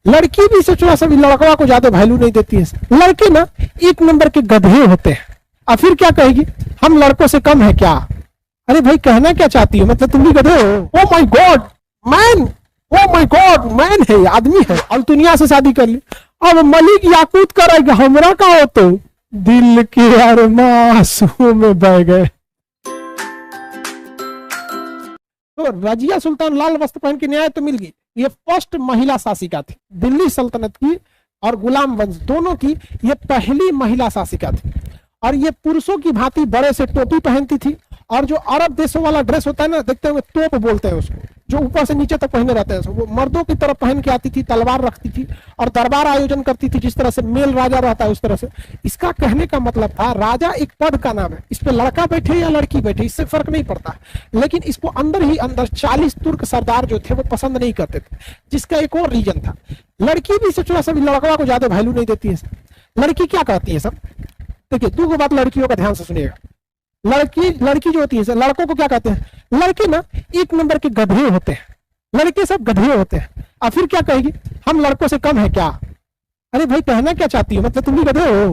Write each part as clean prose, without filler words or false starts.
लड़की भी सोचो सभी लड़का को ज्यादा वैल्यू नहीं देती है। लड़के ना एक नंबर के गधे होते हैं। और फिर क्या कहेगी, हम लड़कों से कम है क्या? अरे भाई कहना क्या चाहती हो, मतलब तुम भी गधे हो? Oh my God man, oh my God man है, आदमी है, अल्तुनिया से शादी कर ली। अब मलिक याकूत करेगा, हमरा का हो तो दिल के अरमासों में बह गए। तो रजिया सुल्तान लाल वस्त्र पहन के न्याय तो मिल गई। ये फर्स्ट महिला शासिका थी दिल्ली सल्तनत की और गुलाम वंश दोनों की, ये पहली महिला शासिका थी। और ये पुरुषों की भांति बड़े से टोपी पहनती थी और जो अरब देशों वाला ड्रेस होता है ना, देखते हुए तोप बोलते हैं उसको, जो ऊपर से नीचे तक पहने रहते हैं, वो मर्दों की तरफ पहन के आती थी, तलवार रखती थी और दरबार आयोजन करती थी, जिस तरह से मेल राजा रहता है उस तरह से। इसका कहने का मतलब था राजा एक पद का नाम है, इस पे लड़का बैठे या लड़की बैठे इससे फर्क नहीं पड़ता, लेकिन इसको अंदर ही अंदर 40 तुर्क सरदार जो थे वो पसंद नहीं करते थे, जिसका एक और रीजन था। लड़की भी सोचो सभी लड़का को ज्यादा वैल्यू नहीं देती है। लड़की क्या कहती है सब, देखिए दो बात लड़कियों का ध्यान से सुनिएगा। लड़की जो होती है, लड़कों को क्या कहते हैं, लड़के ना एक नंबर के गधे होते हैं, लड़के सब गधे होते हैं। और फिर क्या कहेगी, हम लड़कों से कम है क्या? अरे भाई कहना क्या चाहती हो, मतलब तुम भी गधे हो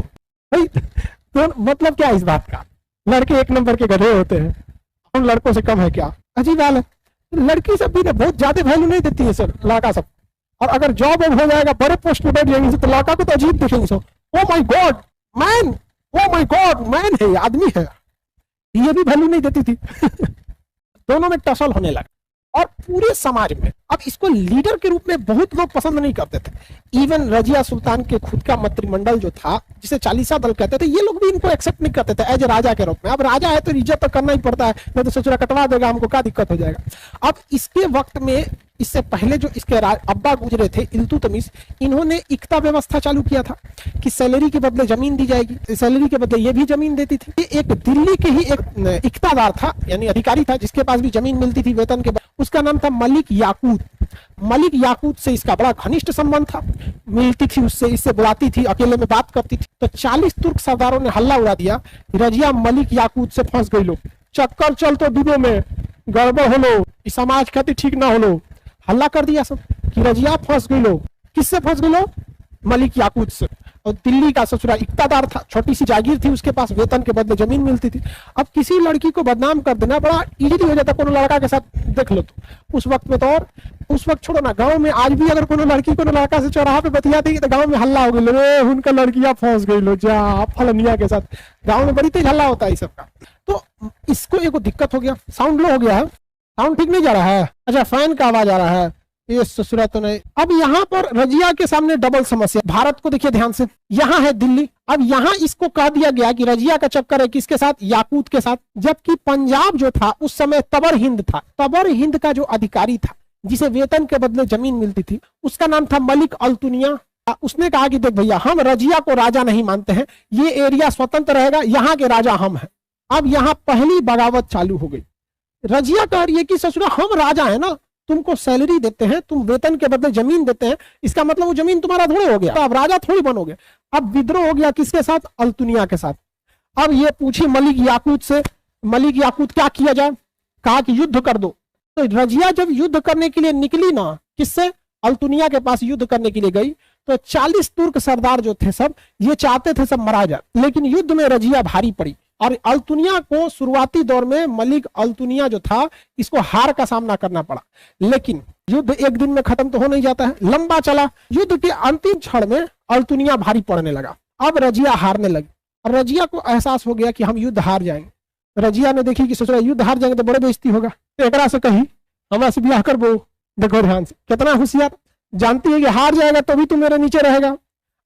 भाई? तो मतलब क्या इस बात का, लड़के एक नंबर के गधे होते हैं, हम लड़कों से कम है क्या? अजीब हाल है। लड़की सब भी ना बहुत ज्यादा वैल्यू नहीं देती है सर, लड़का सब। और अगर जॉब हो जाएगा, बड़े पोस्ट पे बैठ जाएंगे तो लड़का को तो अजीब देखेंगे सब। Oh my God man, oh my God man है, आदमी है, ये भी वैल्यू नहीं देती थी। दोनों में टसल होने लगा और पूरे समाज में अब इसको लीडर के रूप में बहुत लोग पसंद नहीं करते थे। इवन रजिया सुल्तान के खुद का मंत्रिमंडल जो था, जिसे चालीसा दल कहते थे, ये लोग भी इनको एक्सेप्ट नहीं करते थे एज राजा के रूप में। अब राजा है तो इज्जत तो करना ही पड़ता है, नहीं तो ससुरा कटवा देगा हमको, क्या दिक्कत हो जाएगा। अब इसके वक्त में, इससे पहले जो इसके अब्बा गुजरे थे इल्तुतमिश, इन्होंने इक्ता व्यवस्था चालू किया था कि सैलरी के बदले जमीन दी जाएगी, सैलरी के बदले ये भी जमीन देती थी। ये एक दिल्ली के ही एक इक्तादार था, यानी अधिकारी था, जिसके पास भी जमीन मिलती थी वेतन के बाद, उसका नाम था मलिक याकूत। मलिक याकूत से इसका बड़ा घनिष्ठ संबंध था, मिलती थी उससे, इससे बुलाती थी, अकेले में बात करती थी। तो 40 तुर्क सरदारों ने हल्ला उड़ा दिया, रजिया मलिक याकूत से फंस गई लो, चक्कर चल तो डूबो में, गड़बड़ हो लो, समाज खातिर ठीक ना हो लो। हल्ला कर दिया सब कि रजिया फंस गई लो। किससे फंस गई लो? मलिक याकूत से। और दिल्ली का ससुरा इक्तादार था, छोटी सी जागीर थी उसके पास, वेतन के बदले जमीन मिलती थी। अब किसी लड़की को बदनाम कर देना बड़ा इजीली हो जाता, कोनो लड़का के साथ देख लो तो उस वक्त में तो। और उस वक्त छोड़ो ना, गांव में आज भी अगर कोनो लड़की को लड़का से चौराहा पे बतियाती तो गांव में हल्ला हो गई, उनका लड़कियां फंस गई लो जा फलनिया के साथ। गाँव में बड़ी तेज हल्ला होता है इस सबका। तो इसको एक दिक्कत हो गया, साउंड लो हो गया है, साउंड ठीक नहीं जा रहा है, अच्छा फैन का आवाज आ रहा है, ये ससुरा तो नहीं। अब यहाँ पर रजिया के सामने डबल समस्या। भारत को देखिए ध्यान से, यहाँ है दिल्ली, अब यहाँ इसको कह दिया गया कि रजिया का चक्कर है किसके साथ, याकूत के साथ। जबकि पंजाब जो था उस समय तबर हिंद था, तबर हिंद का जो अधिकारी था, जिसे वेतन के बदले जमीन मिलती थी, उसका नाम था मलिक अल्तुनिया। उसने कहा कि देख भैया, हम रजिया को राजा नहीं मानते हैं, ये एरिया स्वतंत्र रहेगा, यहाँ के राजा हम हैं। अब यहाँ पहली बगावत चालू हो गई। रजिया कह रही है कि ससुरा हम राजा है ना, तुमको सैलरी देते हैं, तुम वेतन के बदले जमीन देते हैं, इसका मतलब वो जमीन तुम्हारा थोड़े हो गया, तो अब राजा थोड़ी बनोगे। अब विद्रोह हो गया किसके साथ? अल्तुनिया के साथ। अब ये पूछी मलिक याकूत से, मलिक याकूत क्या किया जाए? कहा कि युद्ध कर दो। तो रजिया जब युद्ध करने के लिए निकली ना, किससे? अल्तुनिया के पास युद्ध करने के लिए गई, तो 40 तुर्क सरदार जो थे सब ये चाहते थे सब मरा जाए, लेकिन युद्ध में रजिया भारी पड़ी। और अल्तुनिया को शुरुआती दौर में मलिक अल्तुनिया जो था, इसको हार का सामना करना पड़ा। लेकिन युद्ध एक दिन में खत्म तो हो नहीं जाता है, लंबा चला। युद्ध के अंतिम क्षण में अल्तुनिया भारी पड़ने लगा, अब रजिया हारने लगी। और रजिया को एहसास हो गया कि हम युद्ध हार जाएंगे। रजिया ने देखी कि सोच रहा युद्ध हार जाएंगे तो बड़े बेइज्जती होगा, तो एकरा से कही हमरा से ब्याह कर बो। देखो ध्यान से, कितना होशियार, जानती है कि हार जाएगा तो भी तुम मेरे नीचे रहेगा,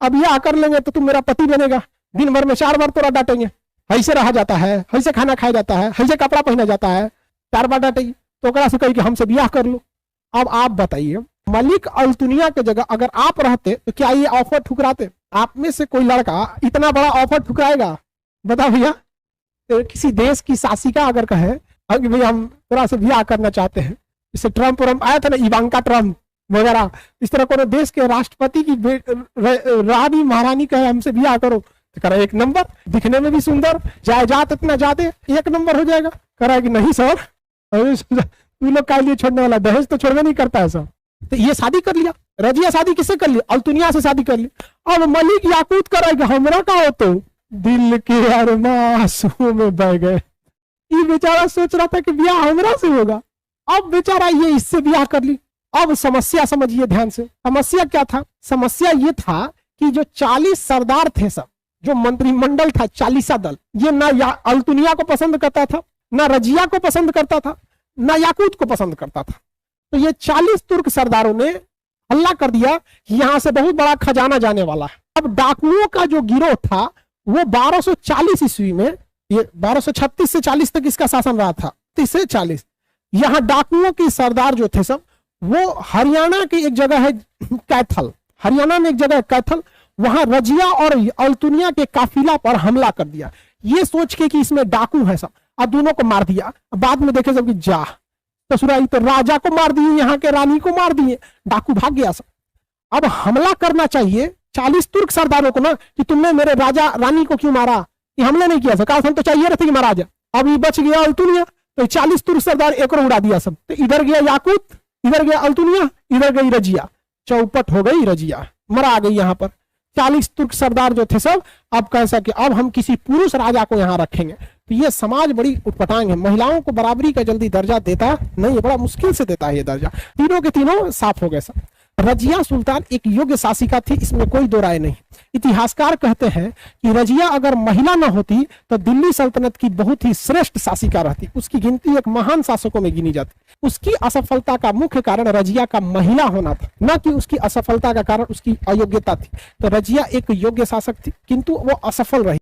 अब ब्याह कर लेंगे तो तुम मेरा पति बनेगा, दिन भर में 4 बार तोरा डांटेंगे, ऐसे रहा जाता है, ऐसे खाना खाया जाता है, ऐसे कपड़ा पहना जाता है, 4 बार डांटेगी, तो ओकरा से कही कि हमसे ब्याह कर लो। अब आप बताइए, मलिक अल्तुनिया के जगह अगर आप रहते तो क्या ये ऑफर ठुकराते? आप में से कोई लड़का इतना बड़ा ऑफर ठुकराएगा? बताओ भैया। तो किसी देश की शासिका अगर कहे कि भैया हम थोड़ा से ब्याह करना चाहते हैं, जैसे ट्रम्प आया था ना, इवांका ट्रम्प वगैरह, इस तरह को देश के राष्ट्रपति की रानी महारानी कहे हमसे ब्याह करो, तो करा एक नंबर, दिखने में भी सुंदर, जायदाद इतना ज्यादा, एक नंबर हो जाएगा। करा कि नहीं सर, तू लोग का लिए छोड़ने वाला, दहेज तो छोड़ने नहीं करता है सर। तो ये शादी कर लिया, रजिया शादी किससे कर ली? अल्तुनिया से शादी कर ली। अब मलिक याकूत करेगा, हमरा का हो तो दिल के अरमां आंसुओं में बह गए। ये बेचारा सोच रहा था कि ब्याह हमरा से होगा, अब बेचारा ये इससे ब्याह कर ली। अब समस्या समझिए ध्यान से, समस्या क्या था? समस्या ये था कि जो 40 सरदार थे, सब जो मंत्रिमंडल था, 40 दल, ये ना अल्तुनिया को पसंद करता था, ना रजिया को पसंद करता था, ना याकूत को पसंद करता था। तो ये 40 तुर्क सरदारों ने हल्ला कर दिया कि यहां से बहुत बड़ा खजाना जाने वाला है। अब डाकुओं का जो गिरोह था वो 1240 ईस्वी में, ये 1236 से 40 तक इसका शासन रहा था, 30 से 40। यहाँ डाकुओं के सरदार जो थे सब, वो हरियाणा की एक जगह है कैथल, हरियाणा में एक जगह है कैथल, वहां रजिया और अल्तुनिया के काफिला पर हमला कर दिया, ये सोच के कि इसमें डाकू है सब, और दोनों को मार दिया। बाद में देखे सब कि जा ससुराई, तो राजा को मार दिए, यहाँ के रानी को मार दिए, डाकू भाग गया सब। अब हमला करना चाहिए 40 तुर्क सरदारों को ना, कि तुमने मेरे राजा रानी को क्यों मारा, ये हमले नहीं किया सब, हम तो चाहिए रहते कि महाराजा। अब ये बच गया अल्तुनिया, तो 40 तुर्क सरदार एक उड़ा दिया सब, तो इधर गया याकूत, इधर गया अल्तुनिया, इधर गई रजिया, चौपट हो गई रजिया, मरा गई। यहाँ पर 40 तुर्क सरदार जो थे सब अब कैसा कि अब हम किसी पुरुष राजा को यहाँ रखेंगे। तो ये समाज बड़ी उटपटांग है, महिलाओं को बराबरी का जल्दी दर्जा देता नहीं है, बड़ा मुश्किल से देता है ये दर्जा। तीनों के तीनों साफ हो गए सब। रजिया सुल्तान एक योग्य शासिका थी, इसमें कोई दो राय नहीं। इतिहासकार कहते हैं कि रजिया अगर महिला न होती तो दिल्ली सल्तनत की बहुत ही श्रेष्ठ शासिका रहती, उसकी गिनती एक महान शासकों में गिनी जाती। उसकी असफलता का मुख्य कारण रजिया का महिला होना था, न कि उसकी असफलता का कारण उसकी अयोग्यता थी। तो रजिया एक योग्य शासक थी, किंतु वो असफल रही।